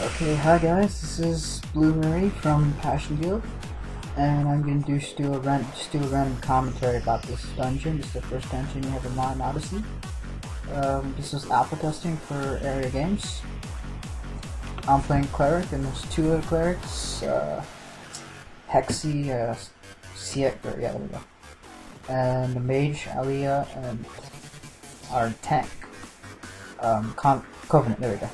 Okay, hi guys, this is Blueberry from Passion Guild, and I'm going to just do a random commentary about this dungeon. This is the first dungeon you have in mind, Odyssey. This is alpha testing for area games. I'm playing Cleric, and there's two other Clerics, Hexy, Siek, yeah, there we go. And the Mage, Alia, and our tank, Covenant, there we go.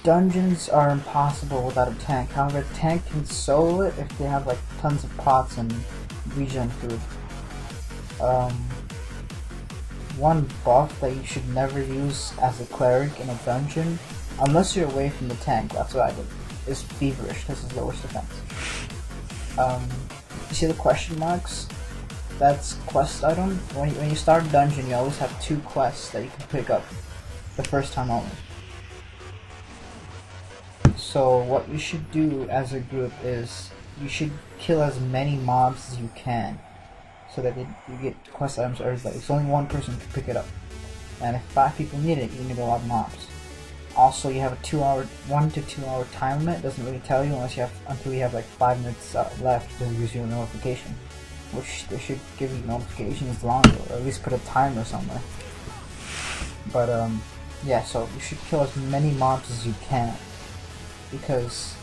Dungeons are impossible without a tank. However, a tank can solo it if they have like tons of pots and regen food. One buff that you should never use as a cleric in a dungeon, unless you're away from the tank, that's what I did, is Feverish. This is lowest defense. You see the question marks? That's quest item. When you start a dungeon, you always have two quests that you can pick up the first time only. So what you should do as a group is you should kill as many mobs as you can, so that you get quest items for everybody. So only one person can pick it up, and if 5 people need it, you need a lot of mobs. Also, you have a 1 to 2 hour time limit. It doesn't really tell you until you have like 5 minutes left to use your notification, which they should give you notifications longer, or at least put a timer somewhere. But yeah, so you should kill as many mobs as you can, because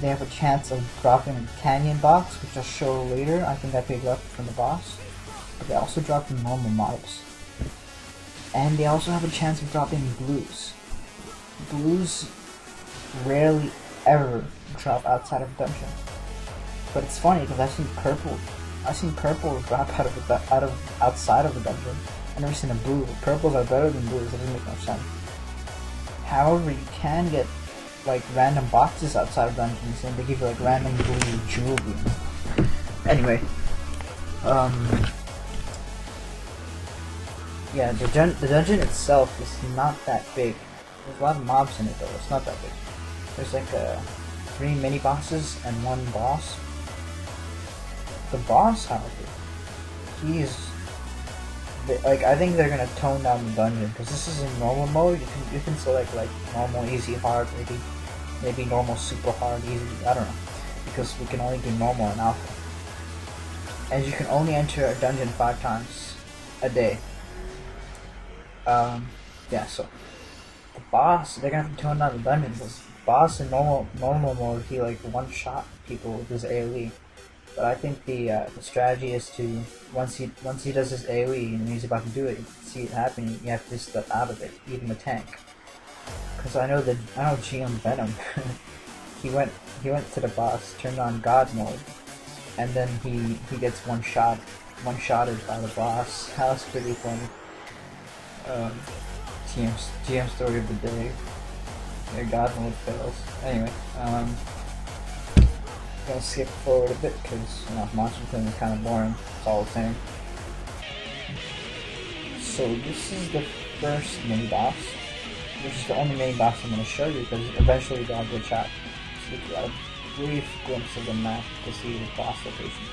they have a chance of dropping a canyon box, which I'll show later. I think I picked up from the boss. But they also drop normal mobs. And they also have a chance of dropping blues. Blues rarely ever drop outside of dungeon. But it's funny because I've seen purple drop outside of the dungeon. I've never seen a blue. Purples are better than blues. It doesn't make no sense. However, you can get like random boxes outside of dungeons, and they give you like random blue jewelry. Anyway, yeah, the dungeon itself is not that big. There's a lot of mobs in it though. It's not that big. There's like 3 mini bosses and 1 boss. The boss, however, I think they're gonna tone down the dungeon, because this is in normal mode. You can select like normal, easy, hard, maybe normal, super hard, easy. I don't know, because we can only do normal and alpha. And you can only enter a dungeon 5 times a day. Yeah. So the boss, they're gonna have to tone down the dungeon, because the boss in normal mode, he like one-shot people with his AoE. But I think the strategy is to once he does his AoE and he's about to do it, you can see it happening. You have to step out of it, even the tank. Because I know GM Venom. he went to the boss, turned on God mode, and then he gets one-shotted by the boss. That was pretty funny. GM story of the day. Their God mode fails. Anyway, gonna skip forward a bit because Monster Clan is kind of boring. It's all the same. So this is the first mini boss, which is the only mini boss I'm gonna show you, because eventually they'll glitch out. So you get a brief glimpse of the map to see the boss location.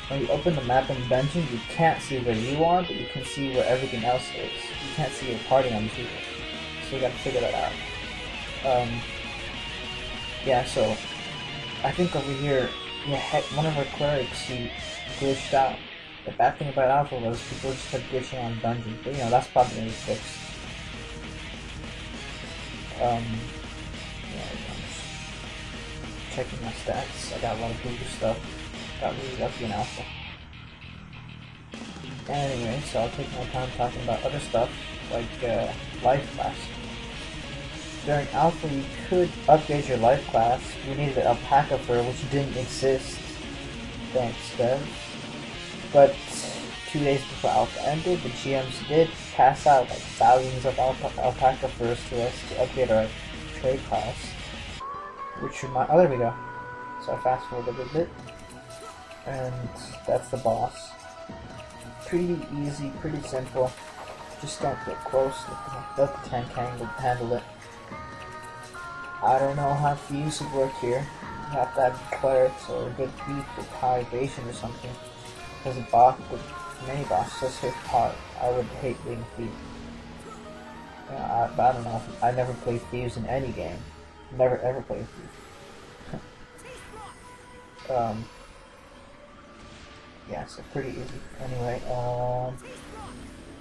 When you open the map in the dungeon, you can't see where you are, but you can see where everything else is. You can't see your party on the people, so you gotta figure that out. Yeah, so I think over here, one of our clerics, he glitched out. The bad thing about alpha was people just kept glitching on dungeons, but that's probably gonna be fixed. Yeah, I'm just checking my stats. I got a lot of blue stuff. Got really lucky in alpha. Anyway, so I'll take my time talking about other stuff, like life class. During alpha, you could upgrade your life class. You needed an alpaca fur, which didn't exist. Thanks, Dev. But 2 days before alpha ended, the GMs did pass out like thousands of alpaca furs to us to upgrade our trade class. Oh, there we go. So I fast forwarded a bit, and that's the boss. Pretty easy, pretty simple. Just don't get close. Let the tank handle it. I don't know how fuse would work here. You have to have clerics or a good beat with high evasion or something. Because the mini boss just hit hard. I would hate being feet. I don't know. I never played Thieves in any game. Never ever played Thieves. Yeah, so pretty easy. Anyway,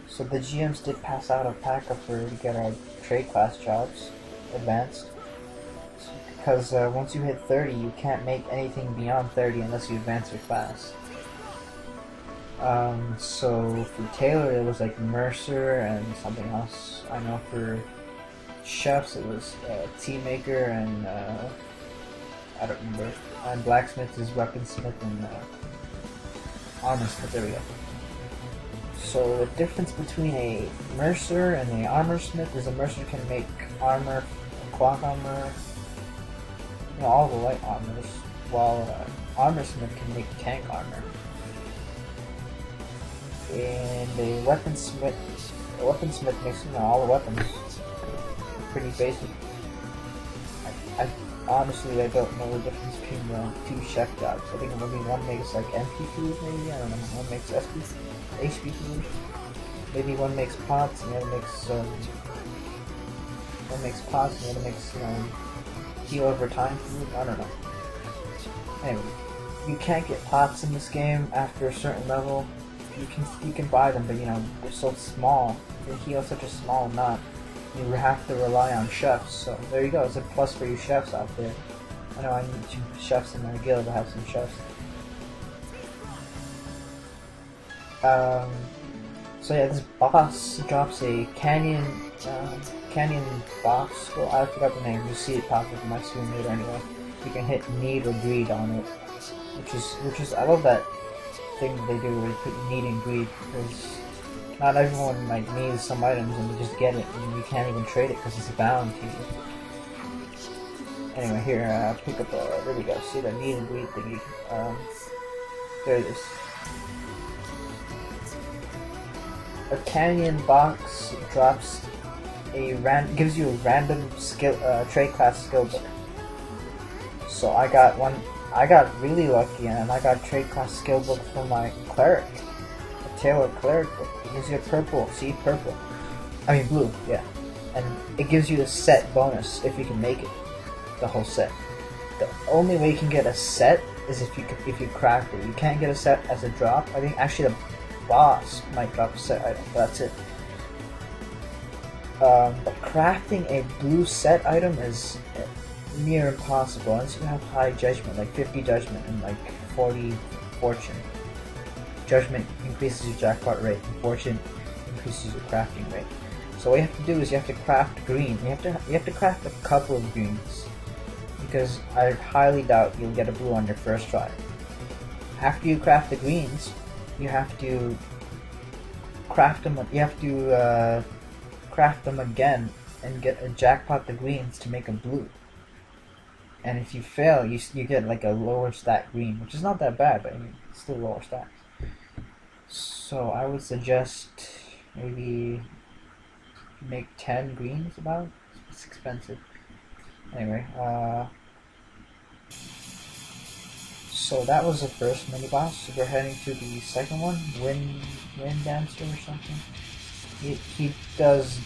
so the GMs did pass out a pack up for to get our trade class jobs advanced. Because once you hit 30, you can't make anything beyond 30 unless you advance your class. So for Taylor, it was like Mercer and something else. I know for chefs, it was tea maker and I don't remember. And blacksmith is weaponsmith and armorsmith. There we go. So the difference between a Mercer and a armorsmith is a Mercer can make armor, cloth armor, you know, all the light armors, while armorsmith can make tank armor. And a weaponsmith makes, you know, all the weapons. Pretty basic. Honestly, I don't know the difference between the two chef jobs. I think maybe one makes like MP food, maybe, I don't know. One makes HP food. Maybe one makes pots and the other makes you know, heal over time food. I don't know. Anyway, you can't get pots in this game after a certain level. You can buy them, but you know, they're so small. They heal such a small amount. You have to rely on chefs. So there you go. It's a plus for you chefs out there. I know I need 2 chefs in my guild to have some chefs. So yeah, this boss drops a canyon boss. Well, I forgot the name. You see it pop up in my screen later anyway. You can hit need or greed on it, which is I love that thing that they do where you put need and greed, because not everyone like needs some items and you just get it and you can't even trade it because it's bound to you. Anyway, here pick up there we go. See the need and greed thingy. There it is. A canyon box drops gives you a random skill trade class skill book. So I got really lucky and I got trade class skill book for my cleric. A Taylor cleric book. It gives you a purple, see purple. I mean blue, yeah. And it gives you a set bonus if you can make it. The whole set. The only way you can get a set is if you craft it. You can't get a set as a drop. I think actually the boss might drop a set item, but that's it. But crafting a blue set item is near impossible unless you have high judgment, like 50 judgment and like 40 fortune. Judgment increases your jackpot rate, and fortune increases your crafting rate. So what you have to do is you have to craft green. You have to craft a couple of greens, because I highly doubt you'll get a blue on your first try. After you craft the greens, you have to craft them. You have to craft them again and get a jackpot the greens to make a blue. And if you fail, you get like a lower stat green, which is not that bad, but I mean, it's still lower stats. So I would suggest maybe make 10 greens about. It's expensive. Anyway, so that was the first mini boss. So we're heading to the second one, Wind Dancer or something. He does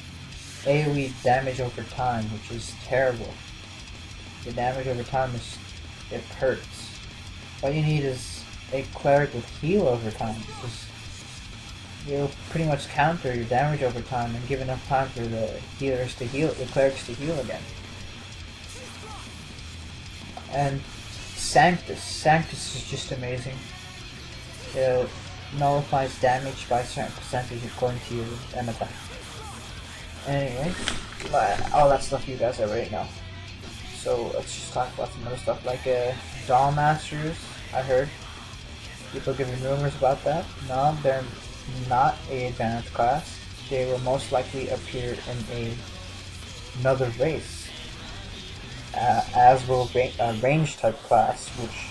AoE damage over time, which is terrible. The damage over time it hurts. All you need is a cleric with heal over time, because you'll pretty much counter your damage over time and give enough time for the healers to heal, the clerics to heal again. And Sanctus is just amazing. It nullifies damage by a certain percentage according to your attack. Anyway, all that stuff you guys already know. So let's just talk about some other stuff like Doll Masters. I heard people giving rumors about that. No, they're not a advanced class. They will most likely appear in another race, as will a range type class, which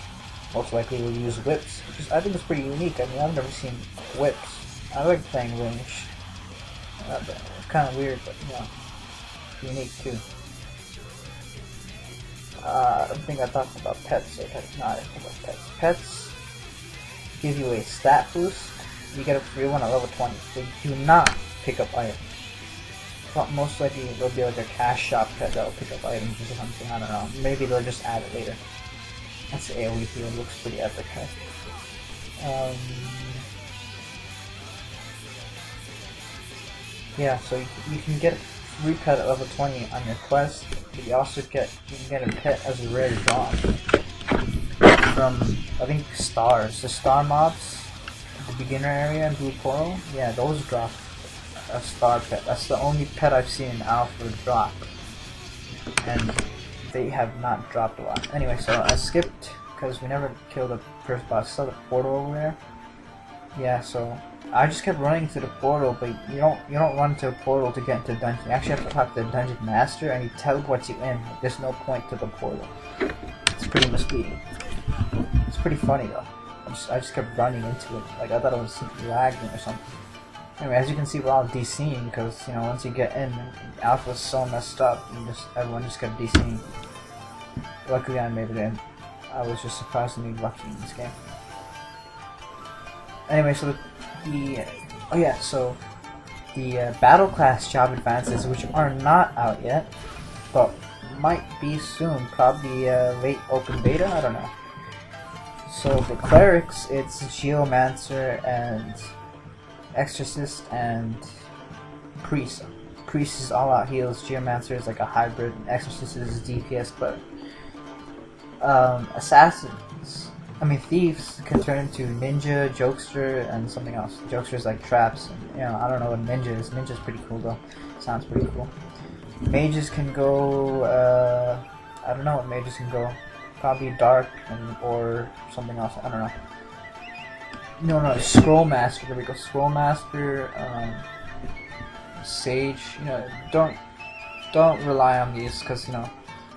most likely will use whips, which I think is pretty unique. I mean, I've never seen whips. I like playing range. It's kind of weird, but you know, unique too. I think I talked about pets, so that's not about pets. Pets give you a stat boost. You get a free one at level 20. They do not pick up items. most likely there'll be like a cash shop pet that'll pick up items or something. I don't know. Maybe they'll just add it later. That's the AoE heal. Looks pretty epic. Yeah, so you can get free pet at level 20 on your quest, but you can get a pet as a rare draw from, I think, stars. The star mobs, the beginner area in Blue Coral, yeah, those drop a star pet. That's the only pet I've seen in Alpha drop, and they have not dropped a lot. Anyway, so I skipped because we never killed the first boss. Saw the portal over there. Yeah, so I just kept running to the portal, but you don't run to a portal to get into the dungeon. You actually have to talk to the dungeon master, and he teleports you in. There's no point to the portal. It's pretty misleading. It's pretty funny though. I just kept running into it. Like I thought it was lagging or something. Anyway, as you can see, we're all DCing because once you get in, Alpha's so messed up. Everyone just kept DCing. Luckily, I made it in. I was just surprisingly lucky in this game. Anyway, so the battle class job advances, which are not out yet, but might be soon, probably late open beta, I don't know. So the clerics, it's Geomancer and Exorcist and Priest. Priest is all out heals, Geomancer is like a hybrid, and Exorcist is DPS, but thieves can turn into ninja, jokester, and something else. Jokester is like traps, and, I don't know what ninja is. Ninja's pretty cool though. Sounds pretty cool. Mages can go, I don't know what mages can go. Probably dark or something else. I don't know. No, Scroll Master. There we go. Scroll Master, Sage. Don't rely on these because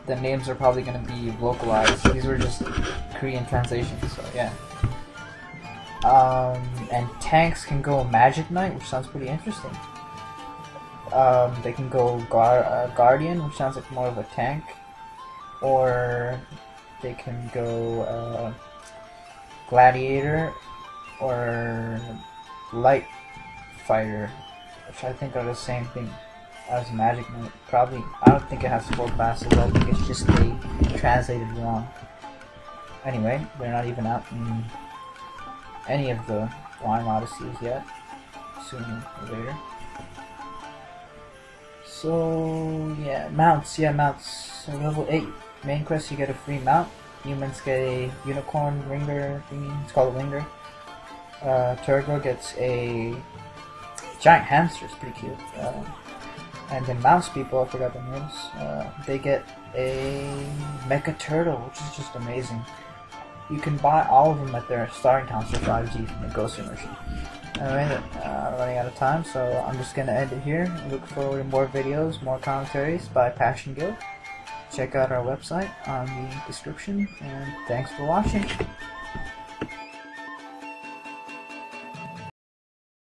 the names are probably going to be localized. These were just Korean translations, so yeah. And tanks can go Magic Knight, which sounds pretty interesting. They can go Guardian, which sounds like more of a tank, or they can go Gladiator or Light Fighter, which I think are the same thing as Magic Knight. Probably, I don't think it has 4 classes. I think it's just they translated wrong. Anyway, they're not even out in any of the Lime Odysseys yet. Sooner or later. So yeah, mounts. So level 8 main quest, you get a free mount. Humans get a unicorn ringer thingy. It's called a ringer. Turgo gets a giant hamster. It's pretty cute. And the mouse people, I forgot their names, they get a mecha turtle, which is just amazing. You can buy all of them at their starting towns for 5G from the Ghost Immersion. Anyway, running out of time, so I'm just going to end it here. Look forward to more videos, more commentaries by Passion Guild. Check out our website on the description, and thanks for watching.